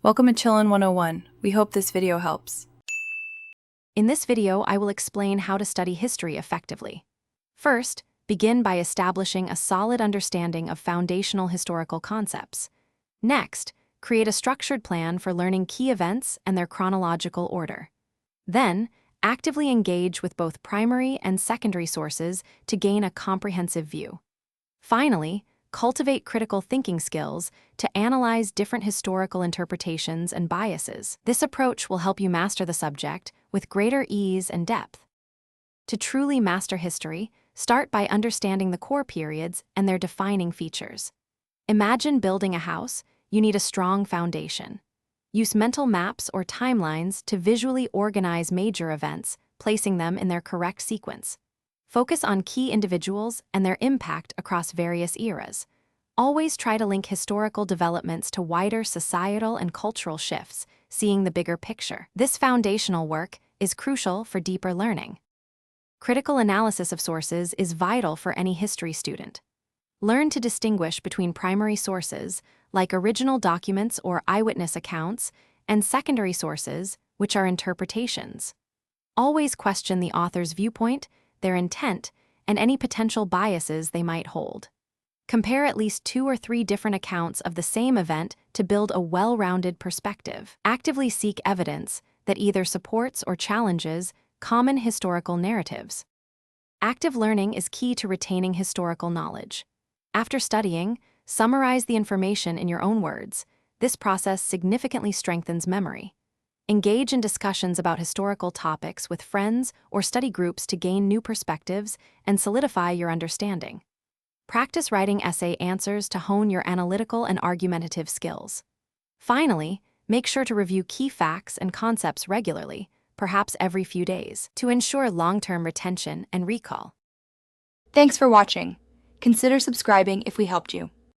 Welcome to Chillin' 101. We hope this video helps. In this video, I will explain how to study history effectively. First, begin by establishing a solid understanding of foundational historical concepts. Next, create a structured plan for learning key events and their chronological order. Then, actively engage with both primary and secondary sources to gain a comprehensive view. Finally, cultivate critical thinking skills to analyze different historical interpretations and biases. This approach will help you master the subject with greater ease and depth. To truly master history, start by understanding the core periods and their defining features. Imagine building a house. You need a strong foundation. Use mental maps or timelines to visually organize major events, placing them in their correct sequence. Focus on key individuals and their impact across various eras. Always try to link historical developments to wider societal and cultural shifts, seeing the bigger picture. This foundational work is crucial for deeper learning. Critical analysis of sources is vital for any history student. Learn to distinguish between primary sources, like original documents or eyewitness accounts, and secondary sources, which are interpretations. Always question the author's viewpoint, their intent, and any potential biases they might hold. Compare at least 2 or 3 different accounts of the same event to build a well-rounded perspective. Actively seek evidence that either supports or challenges common historical narratives. Active learning is key to retaining historical knowledge. After studying, summarize the information in your own words. This process significantly strengthens memory. Engage in discussions about historical topics with friends or study groups to gain new perspectives and solidify your understanding. Practice writing essay answers to hone your analytical and argumentative skills. Finally, make sure to review key facts and concepts regularly, perhaps every few days, to ensure long-term retention and recall. Thanks for watching. Consider subscribing if we helped you.